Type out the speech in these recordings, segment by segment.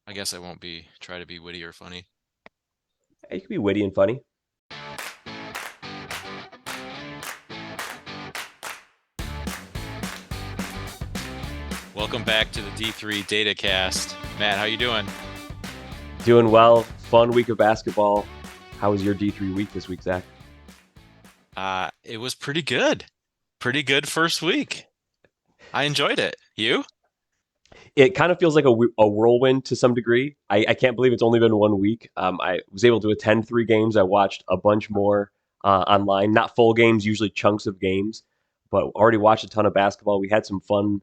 I guess I won't try to be witty or funny. It can be witty and funny. Welcome back to the D3 Datacast. Matt, how you doing? Doing well. Fun week of basketball. How was your D3 week this week, Zach? It was pretty good. Pretty good first week. I enjoyed it. You? It kind of feels like a whirlwind to some degree. I can't believe it's only been 1 week. I was able to attend 3 games. I watched a bunch more online. Not full games, usually chunks of games, but already watched a ton of basketball. We had some fun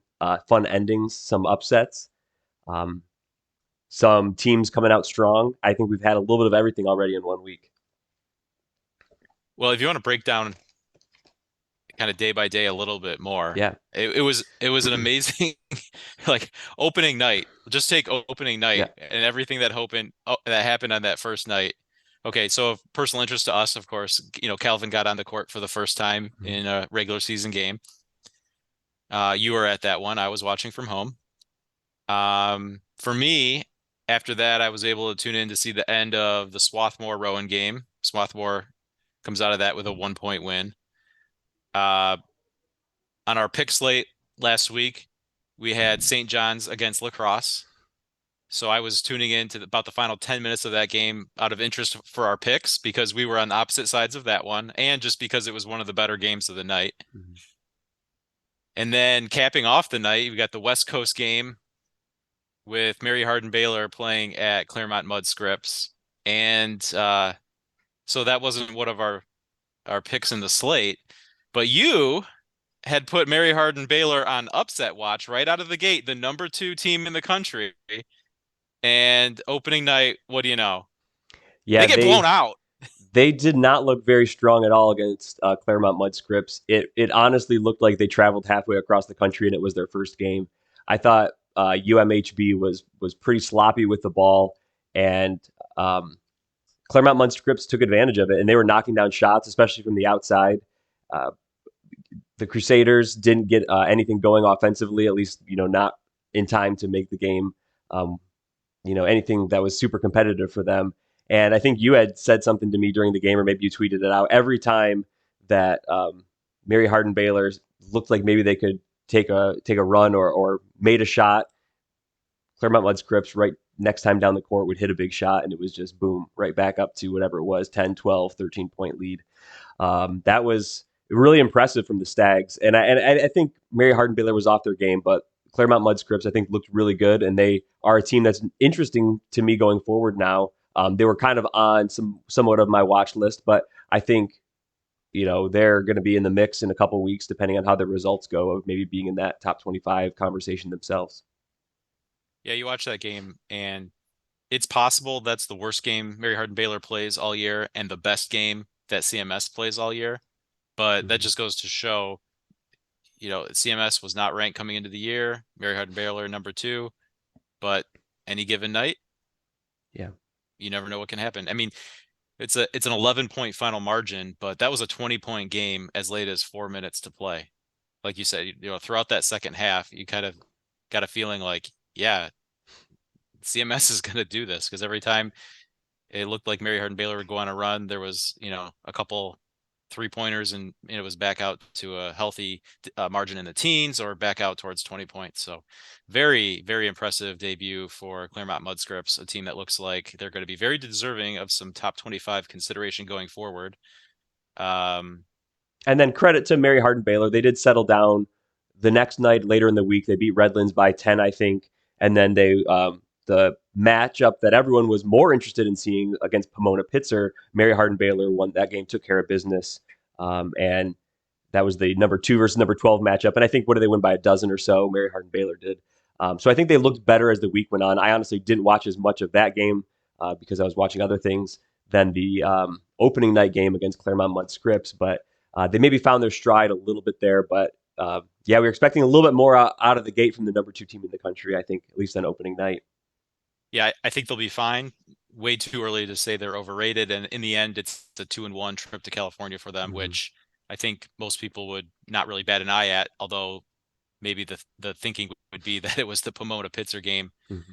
endings, some upsets, um, some teams coming out strong. I think we've had a little bit of everything already in 1 week. Well, if you want to break down kind of day by day a little bit more, Yeah. it was an amazing like opening night. Just take opening Yeah. night and everything that happened on that first night. Okay, so of personal interest to us, of course, Calvin got on the court for the first time in a regular season game. You were at that one. I was watching from home. For me, after that, I was able to tune in to see the end of the Swarthmore-Rowan game. Swarthmore comes out of that with a 1-point win. Uh, on our pick slate last week, we had St. John's against La Crosse. So I was tuning in to about the final 10 minutes of that game out of interest for our picks because we were on the opposite sides of that one, and just because it was one of the better games of the night. Mhm. And then capping off the night, we got the West Coast game with Mary Hardin-Baylor playing at Claremont-Mudd-Scripps. And so that wasn't one of our picks in the slate. But you had put Mary Hardin-Baylor on upset watch right out of the gate, the number 2 team in the country. And opening night, what do you know? They Yeah, get blown they out. they did not look very strong at all against Claremont-Mudd-Scripps. It honestly looked like they traveled halfway across the country and it was their first game. I thought UMHB was pretty sloppy with the ball, and Claremont-Mudd-Scripps took advantage of it, and they were knocking down shots, especially from the outside. Uh, the Crusaders didn't get anything going offensively, at least not in time to make the game. Um, anything that was super competitive for them. And I think you had said something to me during the game, or maybe you tweeted it out. Every time that Mary Hardin-Baylor looked like maybe they could take a run or made a shot, Claremont-Mudd-Scripps right next time down the court would hit a big shot, and it was just boom, right back up to whatever it was, 10, 12, 13-point lead. That was really impressive from the Stags. And I think Mary Hardin-Baylor was off their game, but Claremont-Mudd-Scripps, I think, looked really good, and they are a team that's interesting to me going forward now. They were kind of on somewhat of my watch list, but I think they're going to be in the mix in a couple of weeks, depending on how the results go, of maybe being in that top 25 conversation themselves. Yeah, you watch that game, and it's possible that's the worst game Mary Hardin-Baylor plays all year and the best game that CMS plays all year. But that Mm-hmm. just goes to show, CMS was not ranked coming into the year. Mary Hardin-Baylor number 2, but any given night, Yeah. you never know what can happen. I mean, it's an 11-point final margin, but that was a 20-point game as late as 4 minutes to play. Like you said, throughout that second half, you kind of got a feeling like, yeah, CMS is going to do this, because every time it looked like Mary Hardin-Baylor would go on a run, there was, a couple 3-pointers, and it was back out to a healthy margin in the teens or back out towards 20 points. So very, very impressive debut for Claremont-Mudd-Scripps, a team that looks like they're going to be very deserving of some top 25 consideration going forward. And then credit to Mary Hardin-Baylor. They did settle down the next night later in the week. They beat Redlands by 10, I think. And then the matchup that everyone was more interested in seeing against Pomona-Pitzer, Mary Hardin-Baylor won that game, took care of business. And that was the number 2 versus number 12 matchup. And I think, what did they win, by a dozen or so? Mary Hardin-Baylor did. So I think they looked better as the week went on. I honestly didn't watch as much of that game because I was watching other things than the opening night game against Claremont-Mudd-Scripps. But they maybe found their stride a little bit there. But yeah, we were expecting a little bit more out of the gate from the number 2 team in the country, I think, at least on opening night. Yeah, I think they'll be fine. Way too early to say they're overrated. And in the end, it's the 2-1 trip to California for them, Mm-hmm. which I think most people would not really bat an eye at, although maybe the thinking would be that it was the Pomona Pitzer game. Mm-hmm.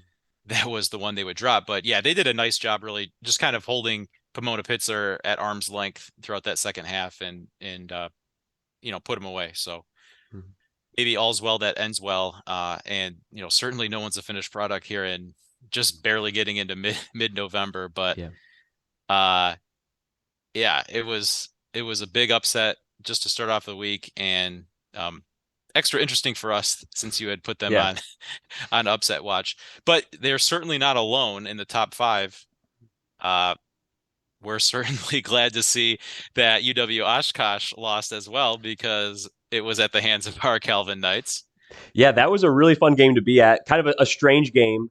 that was the one they would drop. But yeah, they did a nice job really just kind of holding Pomona Pitzer at arm's length throughout that second half and put them away. So Mhm. maybe all's well that ends well. And certainly no one's a finished product here and just barely getting into mid-November. But Yeah. uh yeah, it was a big upset just to start off the week and um extra interesting for us since you had put them Yeah. on upset watch. But they're certainly not alone in the top five. Uh we're certainly glad to see that UW-Oshkosh lost as well because it was at the hands of our Calvin Knights. Yeah, that was a really fun game to be at. Kind of a strange game.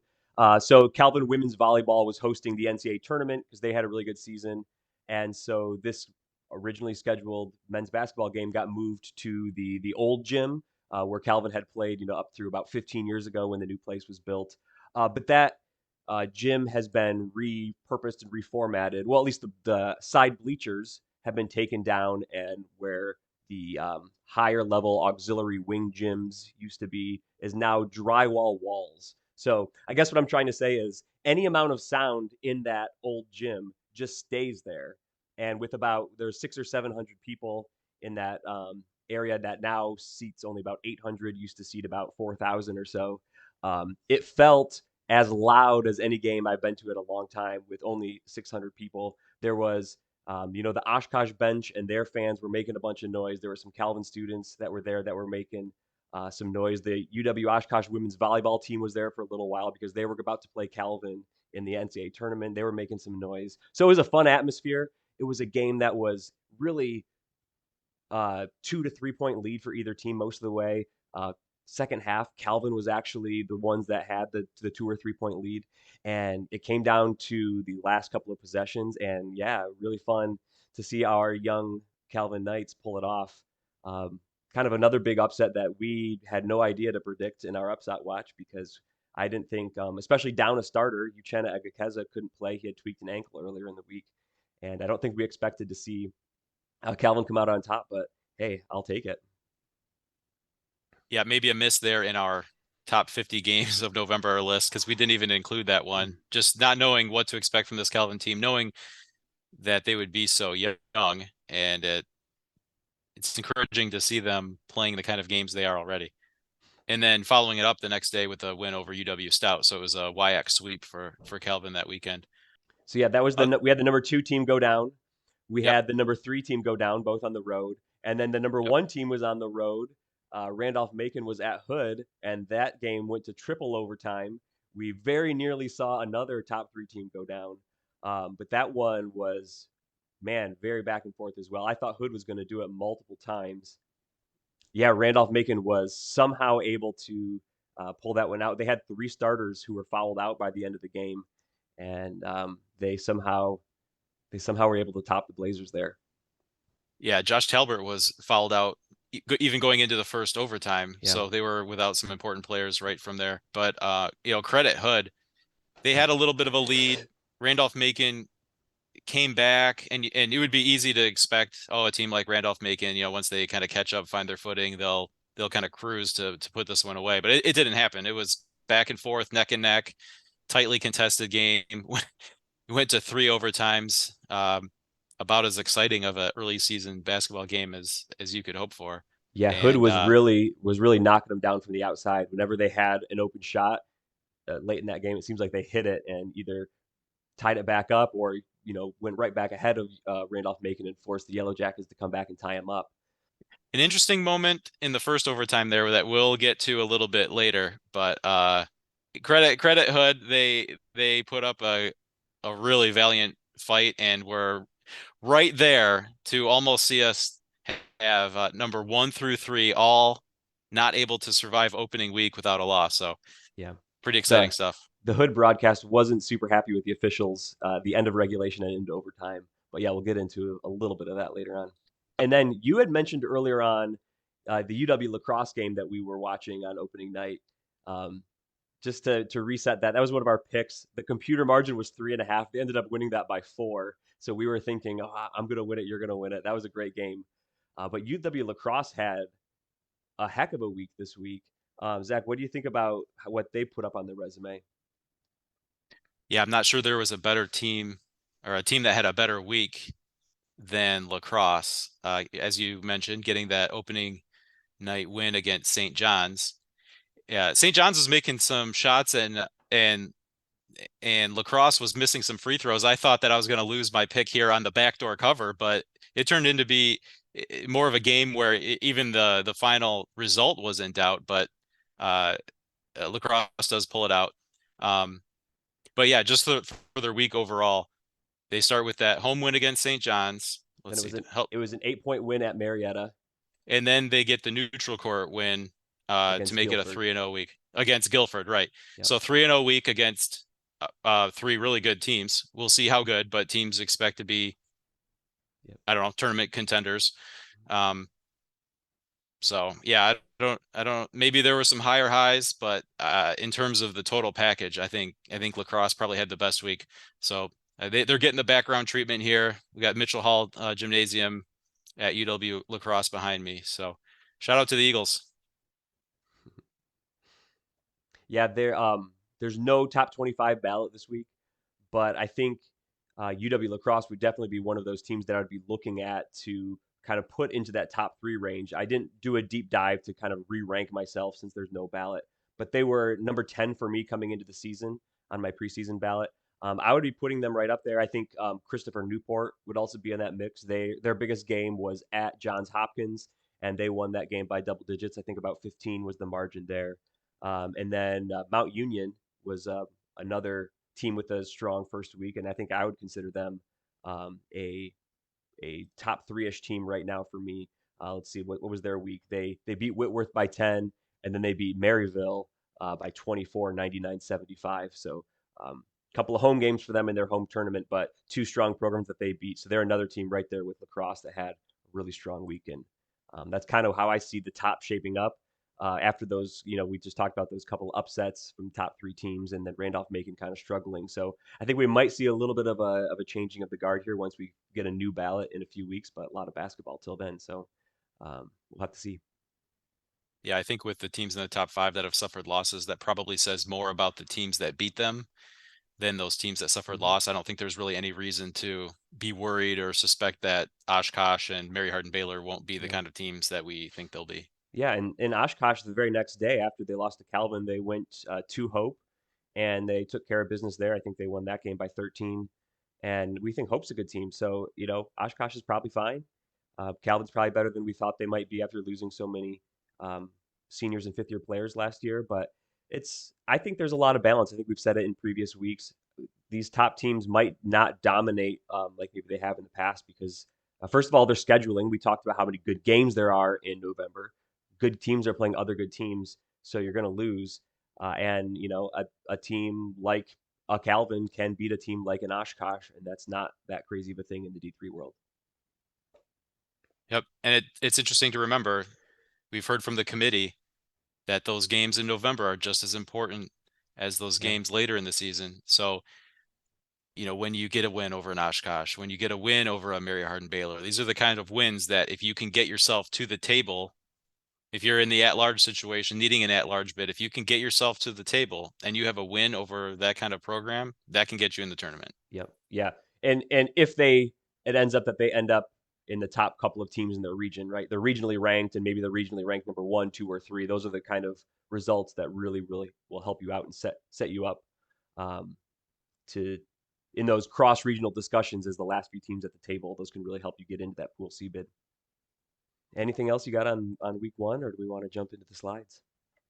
So Calvin women's volleyball was hosting the NCAA tournament because they had a really good season, and so this originally scheduled men's basketball game got moved to the old gym where Calvin had played, up through about 15 years ago when the new place was built. But that gym has been repurposed and reformatted. Well, at least the side bleachers have been taken down, and where the higher level auxiliary wing gyms used to be is now drywall walls. So I guess what I'm trying to say is any amount of sound in that old gym just stays there. And with about there's 600 or 700 people in that area that now seats only about 800, used to seat about 4,000 or so. It felt as loud as any game I've been to in a long time with only 600 people. There was the Oshkosh bench and their fans were making a bunch of noise. There were some Calvin students that were there that were making some noise. The UW-Oshkosh women's volleyball team was there for a little while because they were about to play Calvin in the NCAA tournament. They were making some noise. So it was a fun atmosphere. It was a game that was really 2 to 3 point lead for either team most of the way. Second half, Calvin was actually the ones that had the 2 or 3 point lead, and it came down to the last couple of possessions. And yeah, really fun to see our young Calvin Knights pull it off. Um, Kind of another big upset that we had no idea to predict in our upset watch because I didn't think, especially down a starter, Uchenna Egekeza couldn't play. He had tweaked an ankle earlier in the week, and I don't think we expected to see Calvin come out on top, but hey, I'll take it. Yeah, maybe a miss there in our top 50 games of November list because we didn't even include that one. Just not knowing what to expect from this Calvin team, knowing that they would be so young, and it's encouraging to see them playing the kind of games they are already. And then following it up the next day with a win over UW Stout, so it was a YX sweep for Calvin that weekend. So yeah, that was we had the number 2 team go down. We Yep, had the number 3 team go down, both on the road, and then the number yep. 1 team was on the road. Randolph-Macon was at Hood, and that game went to triple overtime. We very nearly saw another top 3 team go down, but that one was, man, very back and forth as well. I thought Hood was going to do it multiple times. Yeah, Randolph-Macon was somehow able to pull that one out. They had 3 starters who were fouled out by the end of the game, and they somehow were able to top the Blazers there. Yeah, Josh Talbert was fouled out even going into the first overtime, Yeah, so they were without some important players right from there. But credit Hood. They had a little bit of a lead. Randolph-Macon came back, and it would be easy to expect, a team like Randolph-Macon, once they kind of catch up, find their footing, they'll kind of cruise to put this one away. But it didn't happen. It was back and forth, neck and neck, tightly contested game. We went to 3 overtimes. About as exciting of an early season basketball game as you could hope for. yeah. Hood And was really knocking them down from the outside. Whenever they had an open shot late in that game, it seems like they hit it and either tied it back up or went right back ahead of Randolph-Macon and forced the Yellow Jackets to come back and tie them up. an interesting moment in the first overtime there that we'll get to a little bit later, but credit Hood. They put up a really valiant fight and were right there to almost see us have number 1 through 3 all not able to survive opening week without a loss. So Yeah, pretty exciting the stuff. the Hood broadcast wasn't super happy with the officials, the end of regulation and into overtime. But yeah, we'll get into a little bit of that later on. And then you had mentioned earlier on the UW lacrosse game that we were watching on opening night. Um, just to reset that, that was one of our picks. The computer margin was 3.5. They ended up winning that by 4. So we were thinking, oh, I'm going to win it. You're going to win it. That was a great game. But UW lacrosse had a heck of a week this week. Zach, what do you think about what they put up on their resume? Yeah, I'm not sure there was a better team or a team that had a better week than lacrosse. As you mentioned, getting that opening night win against St. John's. Yeah, St. John's was making some shots and lacrosse was missing some free throws. I thought that I was going to lose my pick here on the backdoor cover, but it turned into be more of a game where even the final result was in doubt. But uh, lacrosse does pull it out. Um, but yeah, just for their week overall, they start with that home win against St. John's. Then Let's see, help, it was an 8 point win at Marietta and then they get the neutral court win to against make it a Guilford. 3-0 week against Guilford, right? Yep. So 3-0 week against three really good teams. We'll see how good, but teams expect to be, Yep. I don't know, tournament contenders. Um, so yeah, I don't. Maybe there were some higher highs, but in terms of the total package, I think lacrosse probably had the best week. So they're getting the background treatment here. We got Mitchell Hall Gymnasium at UW lacrosse behind me. So shout out to the Eagles. Yeah, there's no top 25 ballot this week, but I think UW Lacrosse would definitely be one of those teams that I'd be looking at to kind of put into that top three range. I didn't do a deep dive to kind of re-rank myself since there's no ballot, but they were number 10 for me coming into the season on my preseason ballot. I would be putting them right up there. I think Christopher Newport would also be in that mix. Their biggest game was at Johns Hopkins, and they won that game by double digits. I think about 15 was the margin there. And then Mount Union was another team with a strong first week, and I think I would consider them um, a a top three-ish team right now for me. Let's see, what was their week? They beat Whitworth by 10, and then they beat Maryville by 24, 99-75. So a couple of home games for them in their home tournament, but two strong programs that they beat. So they're another team right there with lacrosse that had a really strong weekend. That's kind of how I see the top shaping up. After those, we just talked about those couple upsets from top three teams, and then Randolph-Macon kind of struggling. So I think we might see a little bit of a changing of the guard here once we get a new ballot in a few weeks, but a lot of basketball till then. So we'll have to see. Yeah, I think with the teams in the top five that have suffered losses, that probably says more about the teams that beat them than those teams that suffered Mm-hmm. loss. I don't think there's really any reason to be worried or suspect that Oshkosh and Mary Hardin-Baylor won't be the Yeah. kind of teams that we think they'll be. Yeah. And in Oshkosh, the very next day after they lost to Calvin, they went to Hope and they took care of business there. I think they won that game by 13. And we think Hope's a good team. So, Oshkosh is probably fine. Calvin's probably better than we thought they might be after losing so many um, seniors and fifth year players last year. But I think there's a lot of balance. I think we've said it in previous weeks. These top teams might not dominate like maybe they have in the past because, first of all, their scheduling. We talked about how many good games there are in November. Good teams are playing other good teams, so you're going to lose. And a team like a Calvin can beat a team like an Oshkosh, and that's not that crazy of a thing in the D3 world. Yep. And it's interesting to remember, we've heard from the committee that those games in November are just as important as those Yeah. games later in the season. So, when you get a win over an Oshkosh, when you get a win over a Mary Hardin-Baylor, these are the kind of wins that if you can get yourself to the table, if you're in the at-large situation, needing an at-large bid, if you can get yourself to the table and you have a win over that kind of program, that can get you in the tournament. Yep. Yeah. And if it ends up that they end up in the top couple of teams in their region, right? They're regionally ranked, and maybe they're regionally ranked number one, two, or three. Those are the kind of results that really, really will help you out and set you up um, to in those cross regional discussions as the last few teams at the table. Those can really help you get into that Pool C bid. Anything else you got on week one, or do we want to jump into the slides?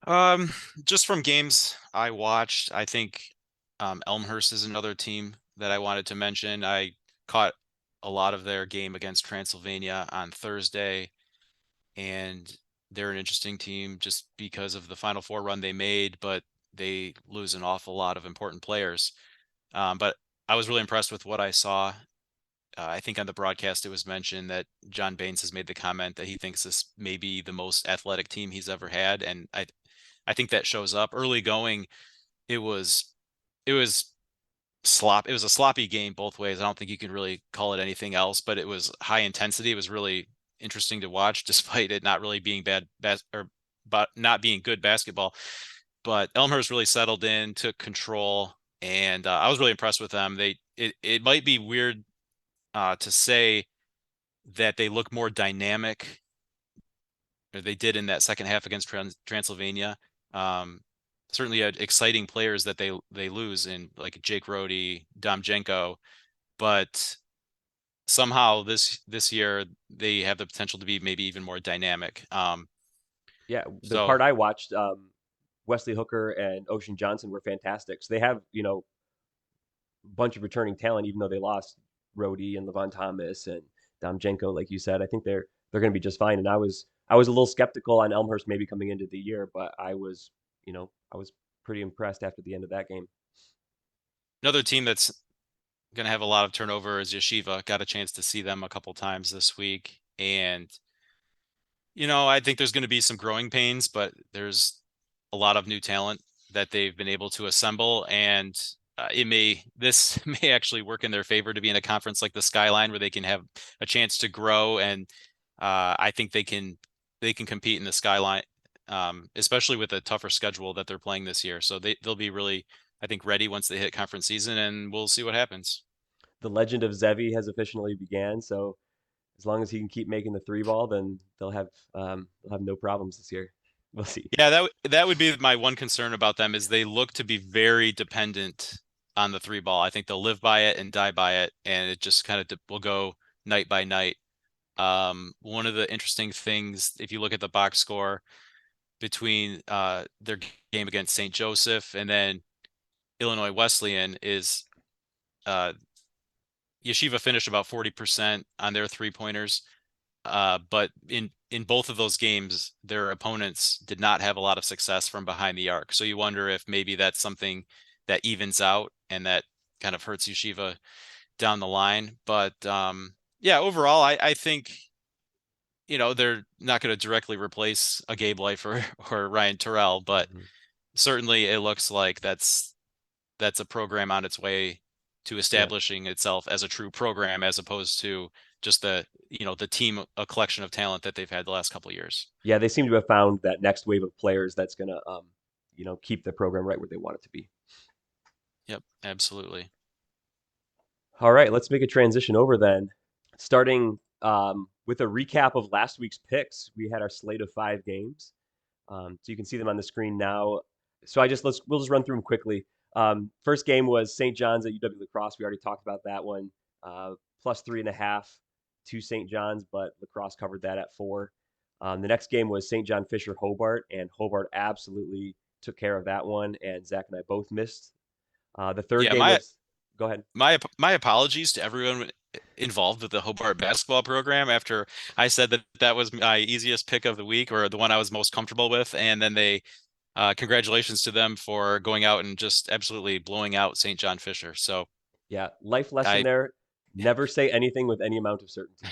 Um, just from games I watched, I think Elmhurst is another team that I wanted to mention. I caught a lot of their game against Transylvania on Thursday, and they're an interesting team just because of the Final Four run they made, but they lose an awful lot of important players. But I was really impressed with what I saw. I think on the broadcast it was mentioned that John Baines has made the comment that he thinks this may be the most athletic team he's ever had, and I think that shows up early going. It was it was it was a sloppy game both ways. I don't think you can really call it anything else, but it was high intensity. It was really interesting to watch, despite it not really being but not being good basketball. But Elmhurst really settled in, took control. and I was really impressed with them. It might be weird to say that they look more dynamic, or they did in that second half against Transylvania. Um, Certainly had exciting players that they lose in like Jake Rody, Domjenko, but somehow this year they have the potential to be maybe even more dynamic. Yeah, the So part I watched, Wesley Hooker and Ocean Johnson were fantastic. So they have, a bunch of returning talent, even though they lost Rhodey and Levon Thomas and Domjenko, like you said. I think they're going to be just fine. And I was a little skeptical on Elmhurst maybe coming into the year, but I was pretty impressed after the end of that game. another team that's going to have a lot of turnover is Yeshiva. Got a chance to see them a couple times this week, and I think there's going to be some growing pains, but there's a lot of new talent that they've been able to assemble, and this may actually work in their favor to be in a conference like the Skyline where they can have a chance to grow, and I think they can compete in the Skyline, especially with a tougher schedule that they're playing this year. So they'll be really, I think, ready once they hit conference season, and we'll see what happens. The legend of Zevi has officially began, so as long as he can keep making the three ball, then they'll have no problems this year. We'll see. Yeah, that would be my one concern about them is they look to be very dependent on the three ball. I think they'll live by it and die by it, and it just kind of will go night by night. One of the interesting things, if you look at the box score between their game against St. Joseph and then Illinois Wesleyan, is uh, Yeshiva finished about 40% on their three pointers. But in both of those games, their opponents did not have a lot of success from behind the arc. So you wonder if maybe that's something that evens out and that kind of hurts Yeshiva down the line. But yeah, overall, I think they're not going to directly replace a Gabe Life or Ryan Terrell, but Mhm. certainly it looks like that's a program on its way to Yeah, establishing itself as a true program as opposed to just the team, a collection of talent that they've had the last couple of years. yeah, they seem to have found that next wave of players that's gonna, keep the program right where they want it to be. Yep, absolutely. All right, let's make a transition over then. Starting with a recap of last week's picks, we had our slate of 5 games. So you can see them on the screen now. So we'll just run through them quickly. First game was St. John's at UW-La Crosse. We already talked about that one. Plus 3.5 to St. John's, but La Crosse covered that at 4. The next game was St. John Fisher Hobart, and Hobart absolutely took care of that one. And Zach and I both missed. The third Yeah, game my was go ahead. my apologies to everyone involved with the Hobart basketball program after I said that was my easiest pick of the week or the one I was most comfortable with, and then they congratulations to them for going out and just absolutely blowing out St. John Fisher. So Yeah, life lesson I there. Never say anything with any amount of certainty.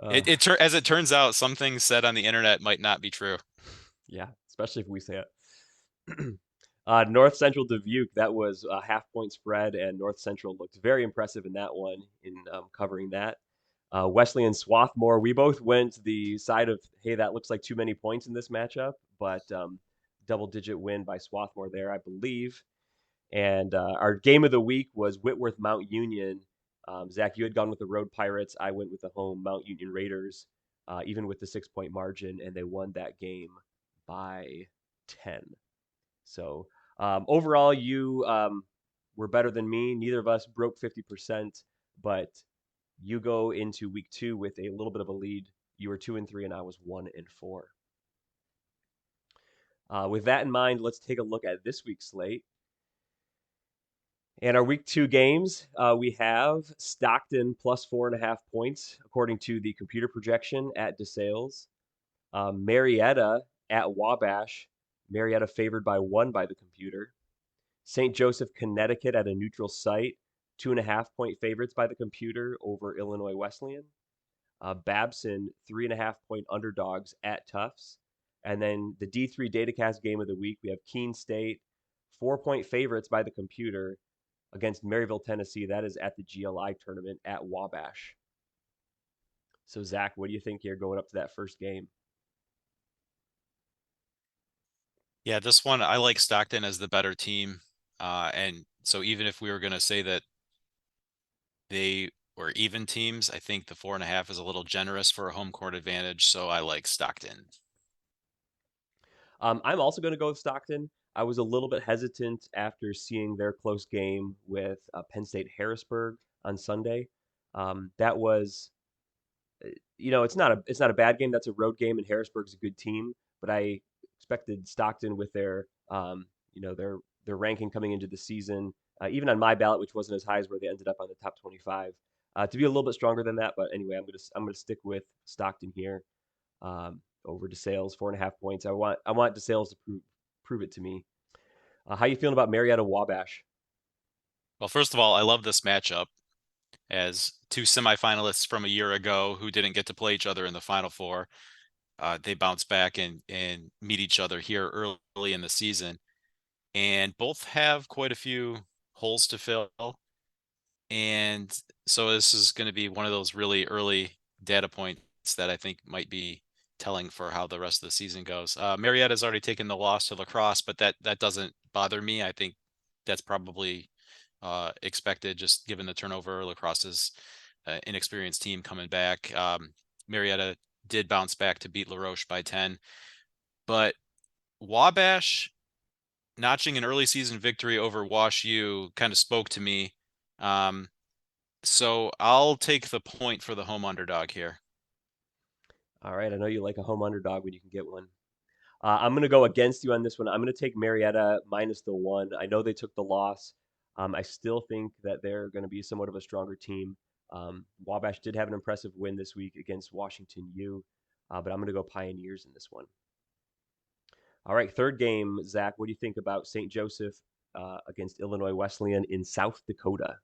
Uh, as it turns out, some things said on the internet might not be true. yeah, especially if we say it. North Central Dubuque, that was a half-point spread, and North Central looked very impressive in that one in covering that. Wesleyan Swarthmore, we both went the side of, hey, that looks like too many points in this matchup, but double-digit win by Swarthmore there, I believe. And our game of the week was Whitworth Mount Union. Zach, you had gone with the Road Pirates. I went with the home Mount Union Raiders, even with the 6-point margin, and they won that game by 10. So overall, you were better than me. Neither of us broke 50%, but you go into week 2 with a little bit of a lead. You were 2-3, and I was 1-4. With that in mind, let's take a look at this week's slate. And our week 2 games, we have Stockton plus 4.5 points, according to the computer projection at DeSales. Marietta at Wabash. Marietta favored by 1 by the computer. St. Joseph, Connecticut at a neutral site, 2.5-point favorites by the computer over Illinois Wesleyan. Babson, 3.5-point underdogs at Tufts. And then the D3 Datacast game of the week, we have Keene State, 4-point favorites by the computer against Maryville, Tennessee. That is at the GLI tournament at Wabash. So, Zach, what do you think here going up to that first game? Yeah, this one I like Stockton as the better team. And so even if we were going to say that they were even teams, I think the 4.5 is a little generous for a home court advantage. So I like Stockton. I'm also going to go with Stockton. I was a little bit hesitant after seeing their close game with Penn State Harrisburg on Sunday. That was, it's not a bad game. That's a road game, and Harrisburg's a good team. But I expected Stockton with their their ranking coming into the season, even on my ballot, which wasn't as high as where they ended up on the top 25, to be a little bit stronger than that. But anyway, I'm gonna stick with Stockton here over DeSales, 4.5 points. I want DeSales to prove it to me. How you feeling about Marietta Wabash? Well, first of all, I love this matchup as two semifinalists from a year ago who didn't get to play each other in the Final Four. They bounce back and meet each other here early in the season, and both have quite a few holes to fill. And so this is going to be one of those really early data points that I think might be telling for how the rest of the season goes. Marietta's already taken the loss to Lacrosse, but that doesn't bother me. I think that's probably expected, just given the turnover. Lacrosse's inexperienced team coming back. Marietta did bounce back to beat La Roche by 10, but Wabash notching an early season victory over Wash U kind of spoke to me. Um, so I'll take the point for the home underdog here. All right, I know you like a home underdog when you can get one. I'm going to go against you on this one. I'm going to take Marietta minus the 1. I know they took the loss. I still think that they're going to be somewhat of a stronger team. Wabash did have an impressive win this week against Washington U, but I'm going to go Pioneers in this one. All right, third game, Zach. What do you think about St. Joseph against Illinois Wesleyan in South Dakota?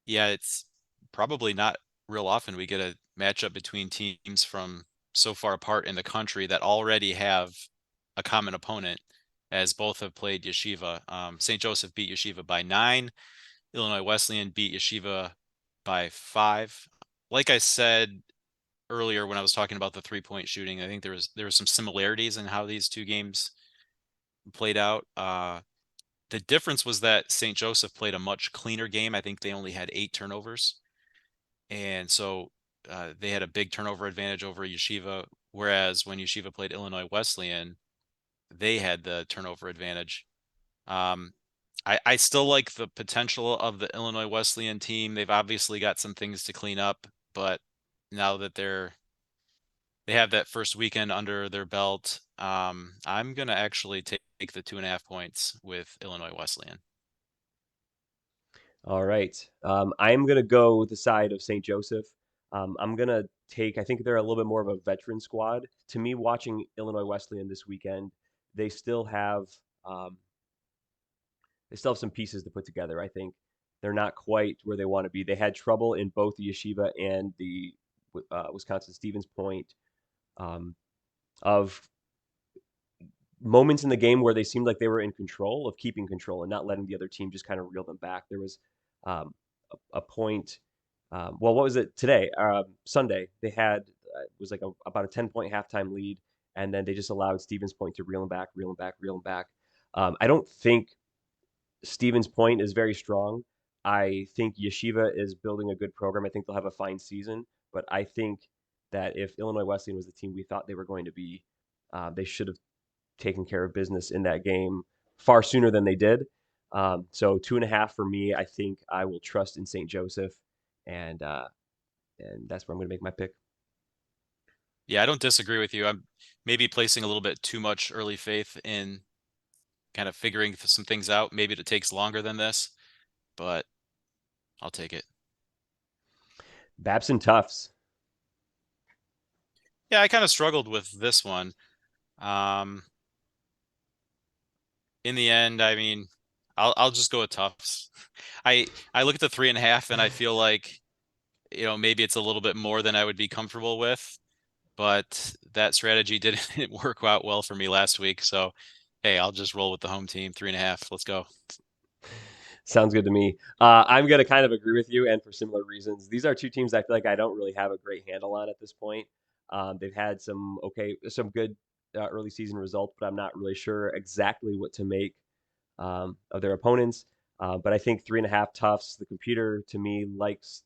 Yeah, it's probably not real often we get a matchup between teams from so far apart in the country that already have a common opponent, as both have played Yeshiva. St. Joseph beat Yeshiva by 9. Illinois Wesleyan beat Yeshiva by 5. Like I said earlier when I was talking about the 3-point shooting, I think there was some similarities in how these two games played out. The difference was that St. Joseph played a much cleaner game. I think they only had 8 turnovers, and so they had a big turnover advantage over Yeshiva. Whereas when Yeshiva played Illinois Wesleyan, they had the turnover advantage. Um, I still like the potential of the Illinois Wesleyan team. They've obviously got some things to clean up, but now that they have that first weekend under their belt, I'm gonna actually take the 2.5 points with Illinois Wesleyan. All right. I'm going to go with the side of St. Joseph. I'm going to take, I think they're a little bit more of a veteran squad. To me, watching Illinois Wesleyan this weekend, they still have um, they still have some pieces to put together. I think they're not quite where they want to be. They had trouble in both the Yeshiva and the Wisconsin Stevens Point um, of moments in the game where they seemed like they were in control of keeping control and not letting the other team just kind of reel them back. There was a point. Well, what was it today? Sunday they had it was like about a 10-point halftime lead, and then they just allowed Stevens Point to reel them back, reel them back, reel them back. I don't think Stevens Point is very strong. I think Yeshiva is building a good program. I think they'll have a fine season, but I think that if Illinois Wesleyan was the team we thought they were going to be, they should have taken care of business in that game far sooner than they did. So 2.5 for me. I think I will trust in St. Joseph, and that's where I'm going to make my pick. Yeah, I don't disagree with you. I'm maybe placing a little bit too much early faith in kind of figuring some things out. Maybe it takes longer than this, but I'll take it. Babson Tufts. Yeah, I kind of struggled with this one. Um, in the end, I mean, I'll just go with Tufts. I look at the 3.5 and I feel like, maybe it's a little bit more than I would be comfortable with, but that strategy didn't work out well for me last week. So, hey, I'll just roll with the home team, 3.5. Let's go. Sounds good to me. I'm going to kind of agree with you, and for similar reasons. These are two teams I feel like I don't really have a great handle on at this point. They've had some good early season result, but I'm not really sure exactly what to make of their opponents. But I think 3.5 Tufts. The computer to me likes.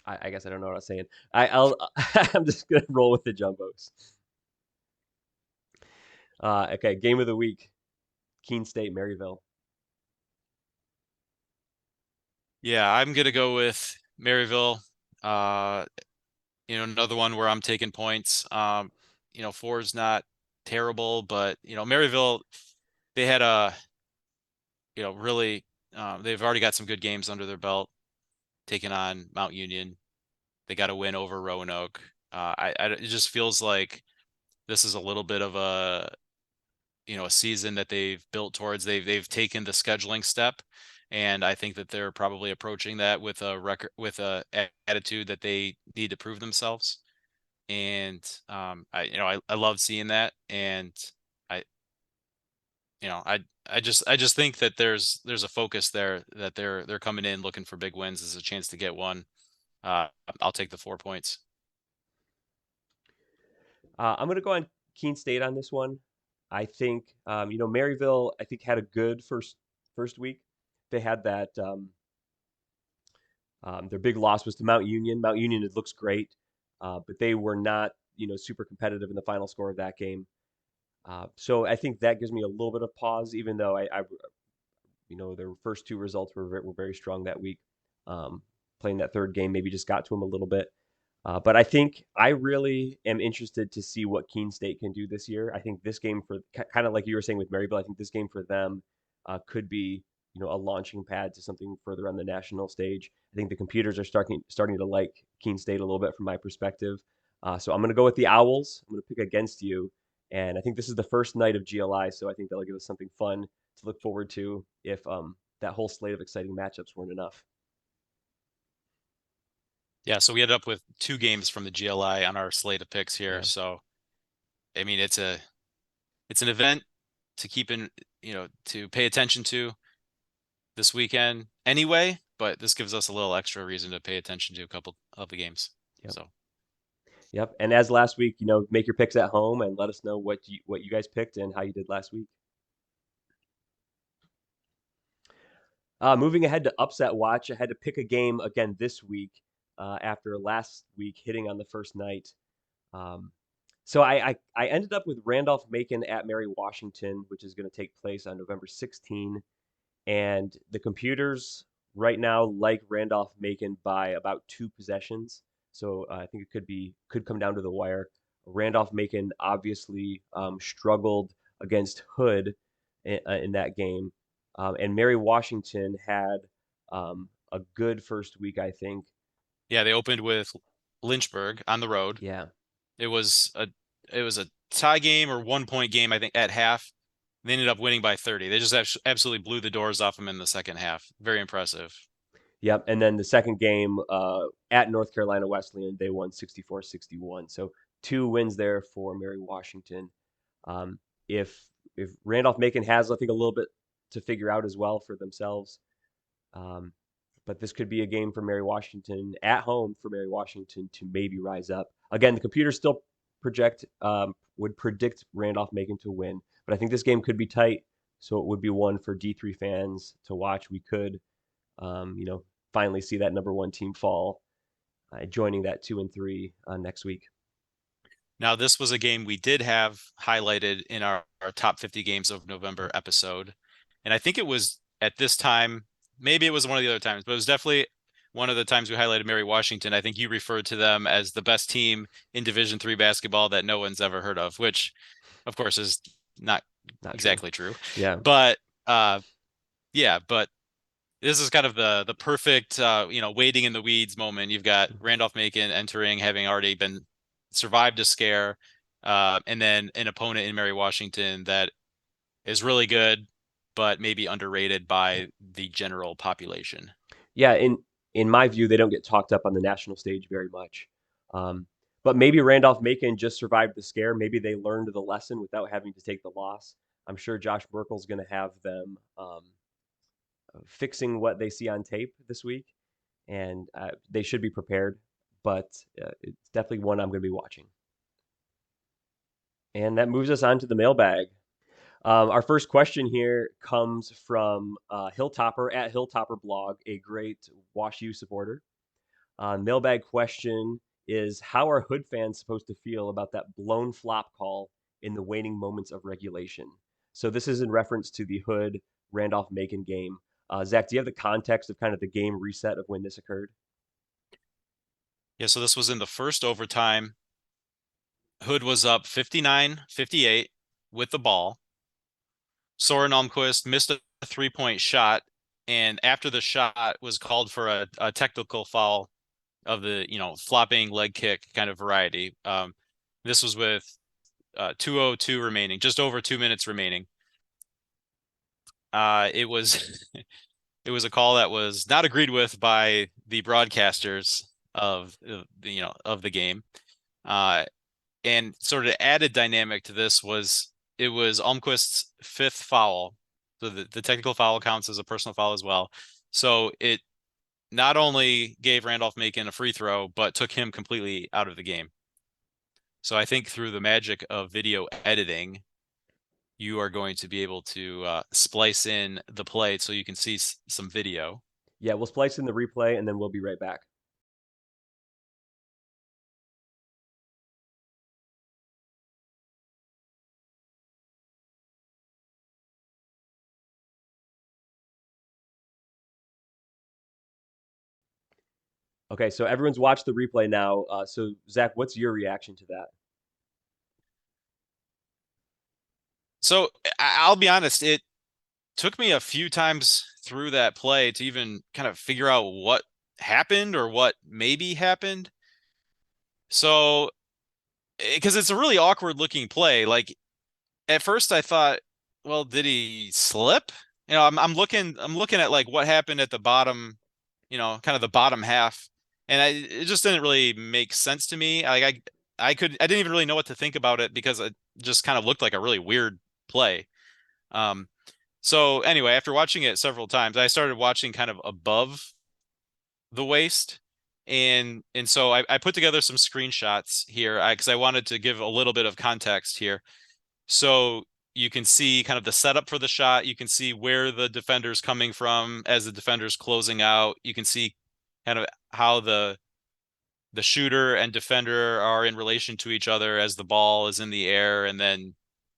I guess I don't know what I'm saying. I'll I'm just gonna roll with the jumbos. Okay, game of the week: Keene State, Maryville. Yeah, I'm gonna go with Maryville. Uh, another one where I'm taking points. 4 is not terrible, but Maryville, they had really, they've already got some good games under their belt, taking on Mount Union. They got a win over Roanoke. It just feels like this is a little bit of a season that they've built towards. They've taken the scheduling step, and I think that they're probably approaching that with a attitude that they need to prove themselves. And I love seeing that, and I I just think that there's a focus there, that they're coming in looking for big wins. As a chance to get one. I'll take the 4 points. I'm going to go on Keene State on this one. I think Maryville. I think had a good first week. They had that. Their big loss was to Mount Union. Mount Union, it looks great, but they were not super competitive in the final score of that game. So I think that gives me a little bit of pause, even though their first two results were very strong that week. Playing that third game maybe just got to them a little bit. But I think I really am interested to see what Keene State can do this year. I think this game, for kind of like you were saying with Maryville, I think this game for them could be a launching pad to something further on the national stage. I think the computers are starting to like Keene State a little bit from my perspective. So I'm going to go with the Owls. I'm going to pick against you, and I think this is the first night of GLI, so I think that'll give us something fun to look forward to if that whole slate of exciting matchups weren't enough. Yeah, so we ended up with 2 games from the GLI on our slate of picks here. Yeah. So I mean, it's an event to keep in, to pay attention to this weekend anyway, but this gives us a little extra reason to pay attention to a couple of the games. Yep. So Yep. And as last week, make your picks at home and let us know what you guys picked and how you did last week. Moving ahead to upset watch, I had to pick a game again this week after last week hitting on the first night. So I ended up with Randolph-Macon at Mary Washington, which is going to take place on November 16. And the computers right now like Randolph-Macon by about 2 possessions. So I think it could come down to the wire. Randolph-Macon obviously struggled against Hood in that game, and Mary Washington had a good first week, I think. yeah, they opened with Lynchburg on the road. Yeah. It was a tie game or 1 point game, I think, at half. They ended up winning by 30. They just absolutely blew the doors off them in the second half. Very impressive. Yep. And then the second game at North Carolina Wesleyan, they won 64-61. So 2 wins there for Mary Washington. Um, if Randolph-Macon has, I think, a little bit to figure out as well for themselves. But this could be a game for Mary Washington at home for Mary Washington to maybe rise up. Again, the computers still would predict Randolph-Macon to win, but I think this game could be tight. So it would be one for D3 fans to watch. We could, finally see that number 1 team fall, joining that 2 and 3 next week. Now, this was a game we did have highlighted in our top 50 games of November episode. And I think it was at this time, maybe it was one of the other times, but it was definitely one of the times we highlighted Mary Washington. I think you referred to them as the best team in Division III basketball that no one's ever heard of, which of course is not exactly true. Yeah. But yeah, but this is kind of the perfect wading in the weeds moment. You've got Randolph-Macon entering, having already been survived a scare, and then an opponent in Mary Washington that is really good, but maybe underrated by the general population. Yeah, in my view, they don't get talked up on the national stage very much. Um, but maybe Randolph-Macon just survived the scare. Maybe they learned the lesson without having to take the loss. I'm sure Josh Merkel's going to have them fixing what they see on tape this week, and they should be prepared. But it's definitely one I'm going to be watching. And that moves us on to the mailbag. Our first question here comes from Hilltopper at Hilltopper Blog, a great Wash U supporter. Mailbag question is: how are Hood fans supposed to feel about that blown flop call in the waning moments of regulation? So this is in reference to the Hood Randolph-Macon game. Zach, do you have the context of kind of the game reset of when this occurred? Yeah, so this was in the first overtime. Hood was up 59-58 with the ball. Soren Almquist missed a 3-point shot, and after the shot was called for a technical foul of the, flopping leg kick kind of variety. This was with 2:02 remaining, just over 2 minutes remaining. It was it was a call that was not agreed with by the broadcasters of the game. And sort of added dynamic to this was it was Almquist's fifth foul. So the technical foul counts as a personal foul as well. So it not only gave Randolph-Macon a free throw, but took him completely out of the game. So I think through the magic of video editing, you are going to be able to splice in the play so you can see some video. Yeah, we'll splice in the replay and then we'll be right back. Okay, so everyone's watched the replay now. So Zach, what's your reaction to that? So I'll be honest, it took me a few times through that play to even kind of figure out what happened or what maybe happened. So, because it's a really awkward looking play. Like at first I thought, well, did he slip? I'm looking at like what happened at the bottom, kind of the bottom half, and it just didn't really make sense to me. I didn't even really know what to think about it because it just kind of looked like a really weird play. Um, so anyway, after watching it several times, I started watching kind of above the waist. And so I put together some screenshots here because I wanted to give a little bit of context here. So you can see kind of the setup for the shot. You can see where the defender's coming from as the defender's closing out. You can see kind of how the shooter and defender are in relation to each other as the ball is in the air, and then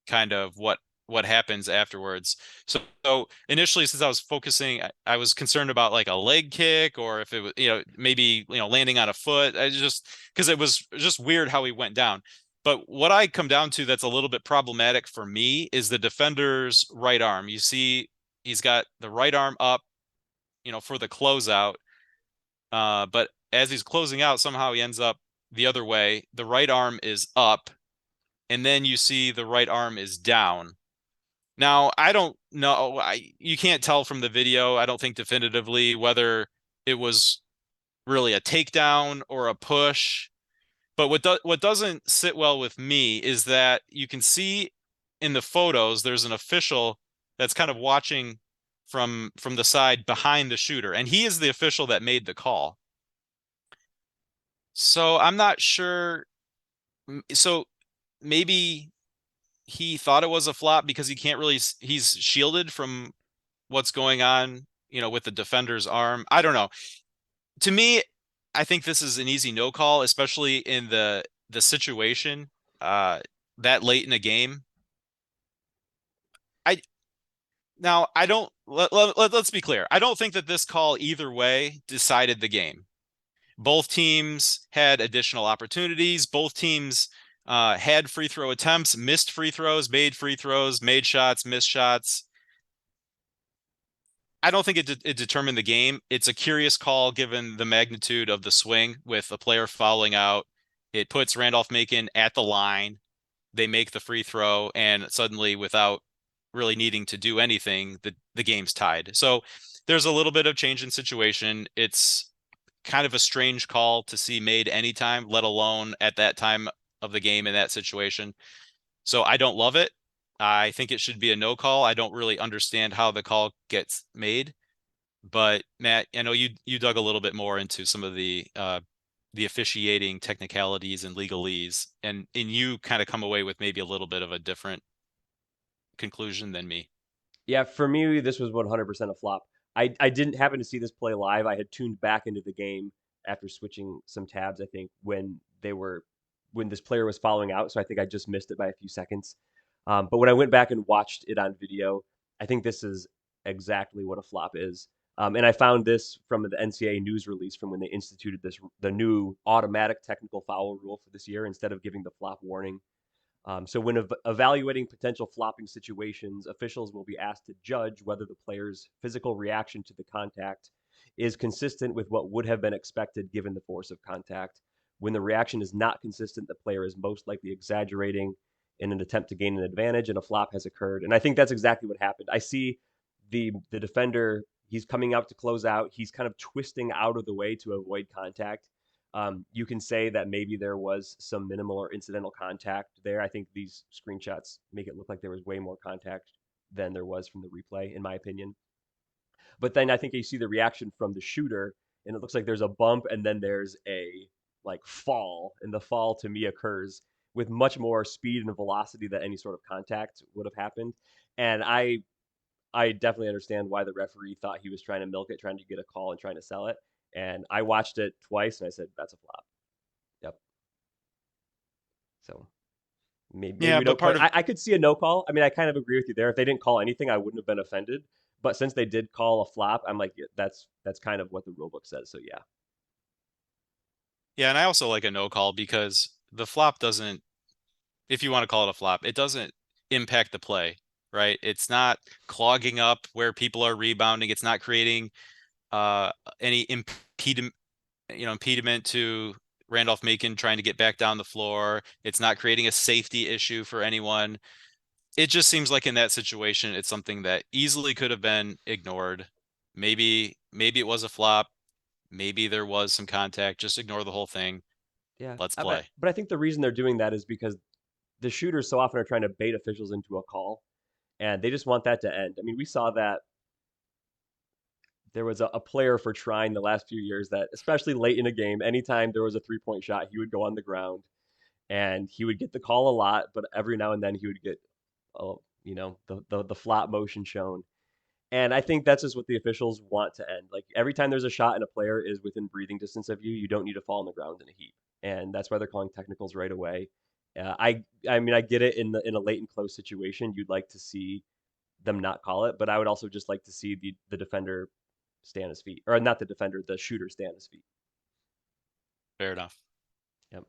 kind of what happens afterwards. So initially, since I was focusing, I was concerned about like a leg kick or if it was, maybe, landing on a foot. I just because it was just weird how he went down. But what I come down to that's a little bit problematic for me is the defender's right arm. You see, he's got the right arm up, for the closeout. But as he's closing out, somehow he ends up the other way. The right arm is up, and then you see the right arm is down. Now, I don't know. You can't tell from the video, I don't think definitively, whether it was really a takedown or a push. But what doesn't sit well with me is that you can see in the photos there's an official that's kind of watching from the side behind the shooter, and he is the official that made the call. So I'm not sure. So maybe he thought it was a flop because he can't really, he's shielded from what's going on, with the defender's arm. I don't know. To me, I think this is an easy no call, especially in the situation that late in a game. I Now I don't let's be clear. I don't think that this call either way decided the game. Both teams had additional opportunities. Both teams had free throw attempts, missed free throws, made shots, missed shots. I don't think it determined the game. It's a curious call given the magnitude of the swing with a player fouling out. It puts Randolph-Macon at the line. They make the free throw, and suddenly, without really needing to do anything, the game's tied. So there's a little bit of change in situation. It's kind of a strange call to see made anytime, let alone at that time of the game in that situation. So I don't love it. I think it should be a no call. I don't really understand how the call gets made. But Matt, I know you dug a little bit more into some of the the officiating technicalities and legalese, and you kind of come away with maybe a little bit of a different conclusion than me. Yeah, for me, this was 100% a flop. I didn't happen to see this play live. I had tuned back into the game after switching some tabs, I think, when this player was following out. So I think I just missed it by a few seconds. But when I went back and watched it on video, I think this is exactly what a flop is. And I found this from the NCAA news release from when they instituted the new automatic technical foul rule for this year instead of giving the flop warning. So when evaluating potential flopping situations, officials will be asked to judge whether the player's physical reaction to the contact is consistent with what would have been expected given the force of contact. When the reaction is not consistent, the player is most likely exaggerating in an attempt to gain an advantage, and a flop has occurred. And I think that's exactly what happened. I see the defender, he's coming out to close out. He's kind of twisting out of the way to avoid contact. You can say that maybe there was some minimal or incidental contact there. I think these screenshots make it look like there was way more contact than there was from the replay, in my opinion. But then I think you see the reaction from the shooter, and it looks like there's a bump and then there's a like fall, and the fall to me occurs with much more speed and velocity than any sort of contact would have happened. And I definitely understand why the referee thought he was trying to milk it, trying to get a call and trying to sell it. And I watched it twice and I said, that's a flop. Yep. So maybe Yeah, we but don't quite. part of I could see a no call. I mean, I kind of agree with you there. If they didn't call anything, I wouldn't have been offended. But since they did call a flop, I'm like, yeah, that's kind of what the rule book says. So yeah, yeah, and I also like a no call because the flop doesn't, if you want to call it a flop, it doesn't impact the play, right? It's not clogging up where people are rebounding. It's not creating any impediment to Randolph-Macon trying to get back down the floor. It's not creating a safety issue for anyone. It just seems like in that situation, it's something that easily could have been ignored. Maybe it was a flop. Maybe there was some contact. Just ignore the whole thing. yeah. Let's But play. but I think the reason they're doing that is because the shooters so often are trying to bait officials into a call, and they just want that to end. I mean, we saw that there was a player for trying the last few years that, especially late in a game, anytime there was a 3-point shot, he would go on the ground and he would get the call a lot, but every now and then he would get, the flop motion shown. And I think that's just what the officials want to end. Like every time there's a shot and a player is within breathing distance of you, you don't need to fall on the ground in a heap, and that's why they're calling technicals right away. I mean, I get it in a late and close situation, you'd like to see them not call it, but I would also just like to see the defender stay on his feet, or not the defender, the shooter stay on his feet. Fair enough. Yep.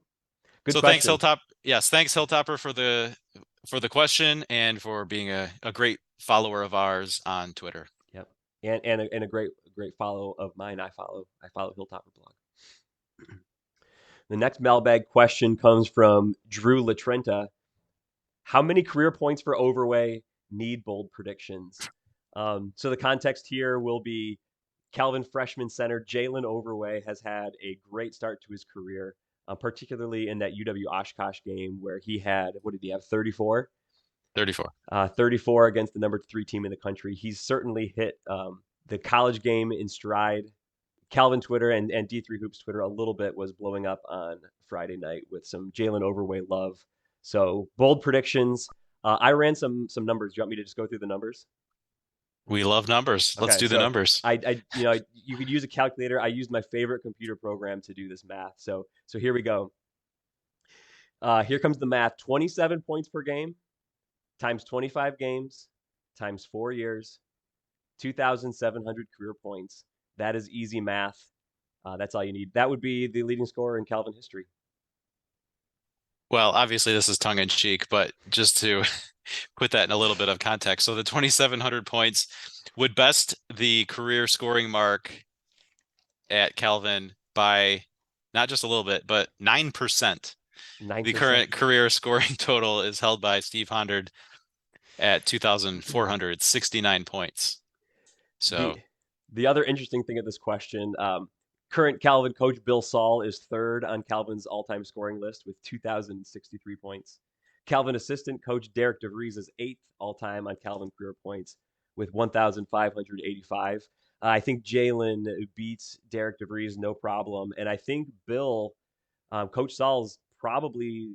Good So thanks, question. Hilltop. Yes, thanks, Hilltopper, for the question and for being a great follower of ours on Twitter. Yep. And a great follow of mine. I follow Hilltopper blog. The next mailbag question comes from Drew Latrenta. How many career points for Overway? Need bold predictions. So the context here will be Calvin freshman center Jalen Overway has had a great start to his career, particularly in that UW-Oshkosh game where he had, what did he have, 34? 34. 34 against the number 3 team in the country. He's certainly hit the college game in stride. Calvin Twitter and D3 Hoops Twitter a little bit was blowing up on Friday night with some Jalen Overway love. So bold predictions. I ran some numbers. Do you want me to just go through the numbers? We love numbers. Let's Okay, do the so numbers. you could use a calculator. I used my favorite computer program to do this math. So here we go. Here comes the math. 27 points per game times 25 games times 4 years, 2,700 career points. That is easy math. That's all you need. That would be the leading scorer in Calvin history. Well, obviously this is tongue in cheek, but just to put that in a little bit of context. So the 2,700 points would best the career scoring mark at Calvin by not just a little bit, but 9%. The 9%. current career scoring total is held by Steve Hondard at 2,469 points. The So the other interesting thing of this question, current Calvin coach Bill Saul is third on Calvin's all-time scoring list with 2,063 points. Calvin assistant coach Derek DeVries is eighth all-time on Calvin career points with 1,585. I think Jalen beats Derek DeVries, no problem. And I think Bill, Coach Saul's probably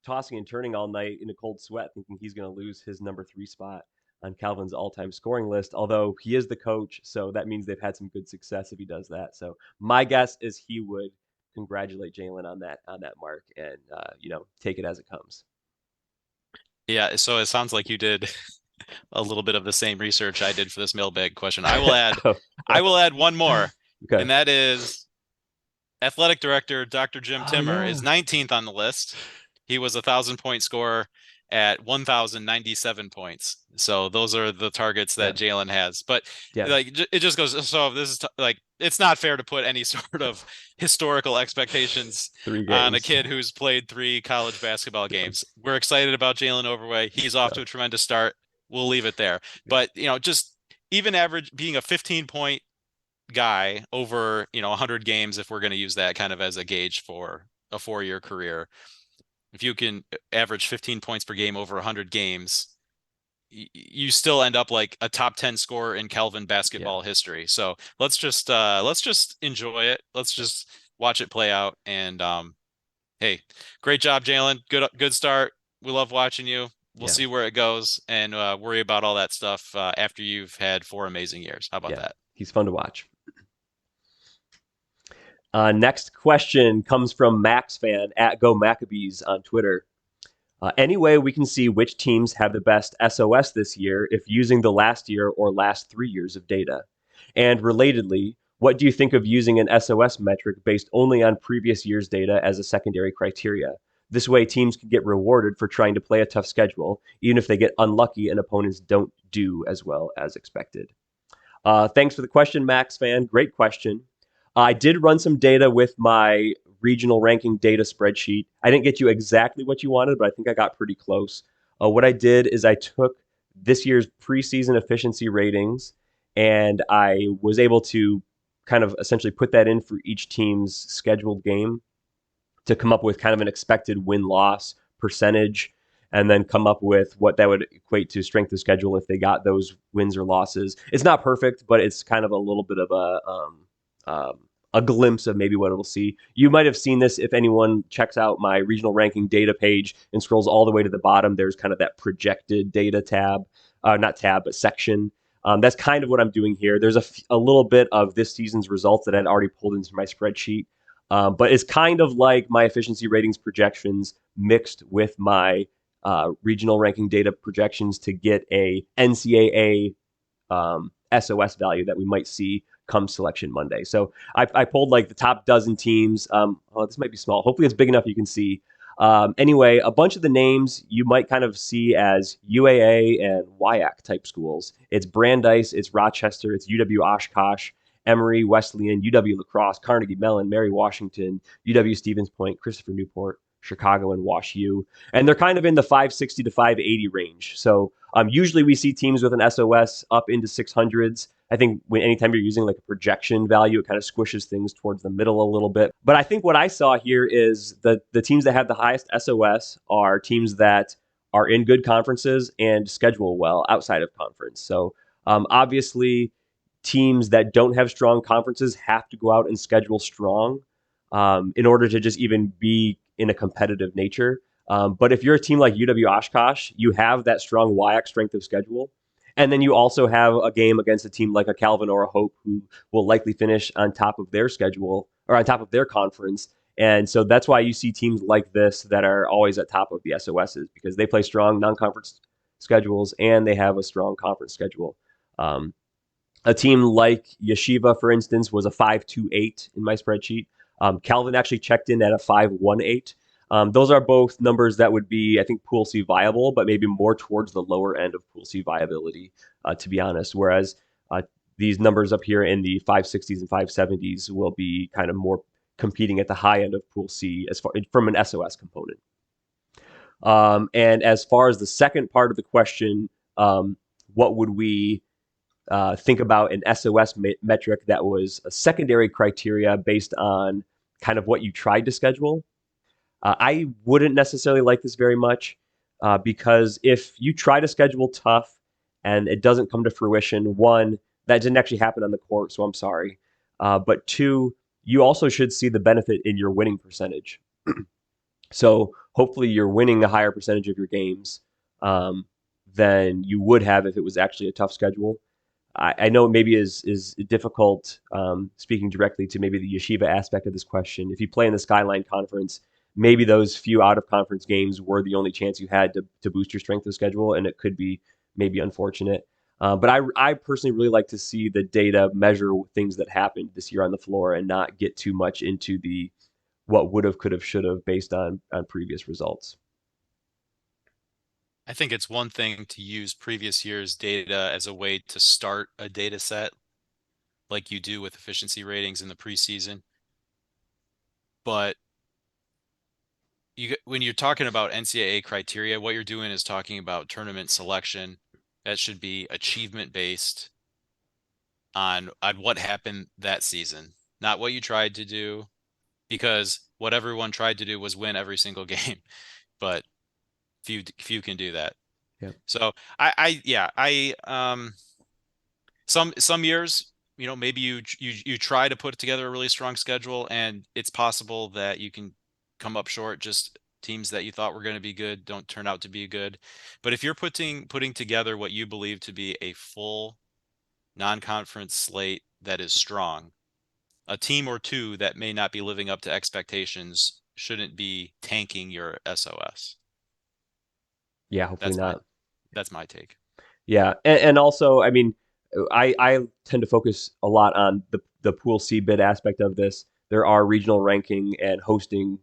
tossing and turning all night in a cold sweat, thinking he's going to lose his number 3 spot on Calvin's all-time scoring list. Although he is the coach, so that means they've had some good success if he does that. So my guess is he would congratulate Jalen on that mark and take it as it comes. Yeah, so it sounds like you did a little bit of the same research I did for this mailbag question. I will add Oh, I will add one more, okay. and that is athletic director Dr. Jim Timmer Yeah. is 19th on the list. He was 1,000-point scorer at 1,097 points. So those are the targets that Jalen has. But like it just goes. So this is like it's not fair to put any sort of historical expectations on a kid who's played 3 college basketball games. We're excited about Jalen Overway. He's off to a tremendous start. We'll leave it there. But just even average being a 15-point guy over 100 games, if we're going to use that kind of as a gauge for a 4-year career, if you can average 15 points per game over 100 games, you still end up like a top 10 scorer in Calvin basketball history. So let's just enjoy it. Let's just watch it play out. And hey, great job, Jalen. Good start. We love watching you. We'll see where it goes and worry about all that stuff after you've had 4 amazing years. How about that? He's fun to watch. Next question comes from Max Fan at Go Maccabees on Twitter. Any way we can see which teams have the best SOS this year if using the last year or last 3 years of data? And relatedly, what do you think of using an SOS metric based only on previous year's data as a secondary criteria? This way, teams can get rewarded for trying to play a tough schedule, even if they get unlucky and opponents don't do as well as expected. Thanks for the question, Max Fan. Great question. I did run some data with my regional ranking data spreadsheet. I didn't get you exactly what you wanted, but I think I got pretty close. What I did is I took this year's preseason efficiency ratings and I was able to kind of essentially put that in for each team's scheduled game to come up with kind of an expected win-loss percentage and then come up with what that would equate to strength of schedule if they got those wins or losses. It's not perfect, but it's kind of a little bit of a glimpse of maybe what it'll see. You might have seen this if anyone checks out my regional ranking data page and scrolls all the way to the bottom. There's kind of that projected data tab, not tab, but section. That's kind of what I'm doing here. There's a little bit of this season's results that I'd already pulled into my spreadsheet, but it's kind of like my efficiency ratings projections mixed with my regional ranking data projections to get a NCAA SOS value that we might see come selection Monday. So I pulled like the top dozen teams. This might be small. Hopefully it's big enough you can see. Anyway, a bunch of the names you might kind of see as UAA and WIAC type schools. It's Brandeis, it's Rochester, it's UW-Oshkosh, Emory, Wesleyan, UW-La Crosse, Carnegie Mellon, Mary Washington, UW-Stevens Point, Christopher Newport, Chicago, and Wash U. And they're kind of in the 560 to 580 range. So usually we see teams with an SOS up into 600s. I think anytime you're using like a projection value, it kind of squishes things towards the middle a little bit. But I think what I saw here is the teams that have the highest SOS are teams that are in good conferences and schedule well outside of conference. So obviously, teams that don't have strong conferences have to go out and schedule strong in order to just even be in a competitive nature. But if you're a team like UW-Oshkosh, you have that strong WIAC strength of schedule. And then you also have a game against a team like a Calvin or a Hope who will likely finish on top of their schedule or on top of their conference. And so that's why you see teams like this that are always at top of the SOSs because they play strong non-conference schedules and they have a strong conference schedule. A team like Yeshiva, for instance, was a 5.28 in my spreadsheet. Calvin actually checked in at a 5.18. Those are both numbers that would be, I think, Pool C viable, but maybe more towards the lower end of Pool C viability, to be honest. Whereas these numbers up here in the 560s and 570s will be kind of more competing at the high end of Pool C as far from an SOS component. And as far as the second part of the question, what would we think about an SOS metric that was a secondary criteria based on kind of what you tried to schedule? I wouldn't necessarily like this very much because if you try to schedule tough and it doesn't come to fruition, one, That didn't actually happen on the court, so I'm sorry. But two, you also should see the benefit in your winning percentage. So hopefully you're winning a higher percentage of your games than you would have if it was actually a tough schedule. I know it maybe is difficult speaking directly to maybe the Yeshiva aspect of this question. If you play in the Skyline Conference, maybe those few out of conference games were the only chance you had to boost your strength of schedule, and it could be maybe unfortunate. But I personally really like to see the data measure things that happened this year on the floor and not get too much into the what would have, could have, should have based on previous results. I think it's one thing to use previous year's data as a way to start a data set like you do with efficiency ratings in the preseason. But when you're talking about NCAA criteria, what you're doing is talking about tournament selection. That should be achievement based on what happened that season, not what you tried to do, because what everyone tried to do was win every single game, but few can do that. Yeah. So I some years, maybe you try to put together a really strong schedule, and it's possible that you can come up short. Just teams that you thought were going to be good don't turn out to be good. But if you're putting together what you believe to be a full non-conference slate that is strong, a team or two that may not be living up to expectations shouldn't be tanking your SOS. Yeah, hopefully That's my not. that's my take. Yeah, and also, I mean, I tend to focus a lot on the Pool C bid aspect of this. There are regional ranking and hosting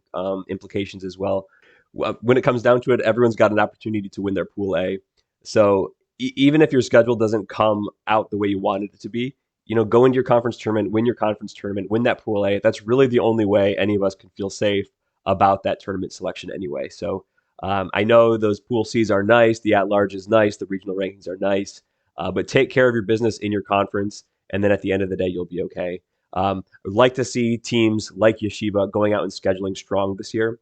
implications as well. When it comes down to it, everyone's got an opportunity to win their Pool A. So even if your schedule doesn't come out the way you wanted it to be, go into your conference tournament, win your conference tournament, win that Pool A. That's really the only way any of us can feel safe about that tournament selection anyway. So I know those Pool Cs are nice, the at-large is nice, the regional rankings are nice, but take care of your business in your conference, and then at the end of the day, you'll be okay. I'd like to see teams like Yeshiva going out and scheduling strong this year.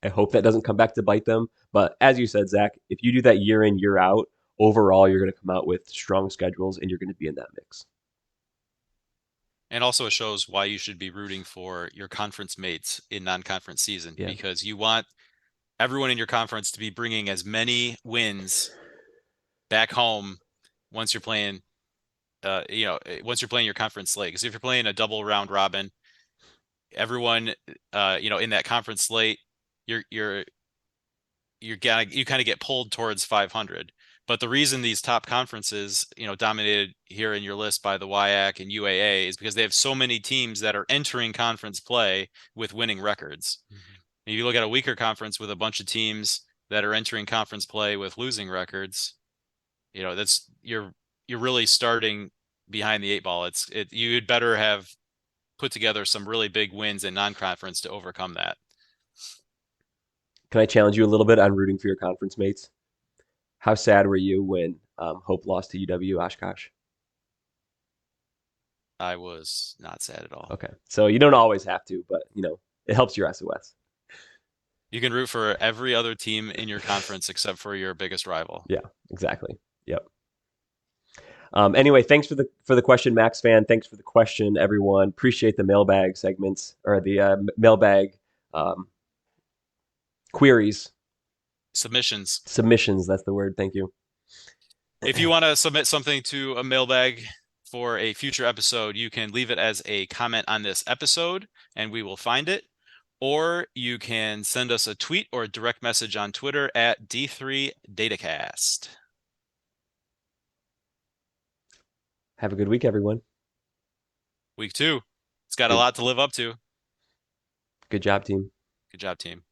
I hope that doesn't come back to bite them. But as you said, Zach, if you do that year in, year out, overall, you're going to come out with strong schedules and you're going to be in that mix. And also it shows why you should be rooting for your conference mates in non-conference season, Yeah. because you want everyone in your conference to be bringing as many wins back home once you're playing once you're playing your conference slate. Because if you're playing a double round robin, everyone in that conference slate, you're you kind of get pulled towards 500. But the reason these top conferences, dominated here in your list by the WIAC and UAA, is because they have so many teams that are entering conference play with winning records. If you look at a weaker conference with a bunch of teams that are entering conference play with losing records, that's you're really starting behind the eight ball. You'd better have put together some really big wins in non-conference to overcome that. Can I challenge you a little bit on rooting for your conference mates? How sad were you when Hope lost to UW-Oshkosh? I was not sad at all. Okay, so you don't always have to, but it helps your SOS. You can root for every other team in your conference except for your biggest rival. Yeah, exactly. Yep. Anyway, thanks for the question, Max fan. Thanks for the question, everyone. Appreciate the mailbag segments or the mailbag queries, Submissions. That's the word. Thank you. If you want to submit something to a mailbag for a future episode, you can leave it as a comment on this episode and we will find it. Or you can send us a tweet or a direct message on Twitter at D3Datacast. Have a good week, everyone. Week 2. It's got a Good, lot to live up to. good job, team. Good job, team.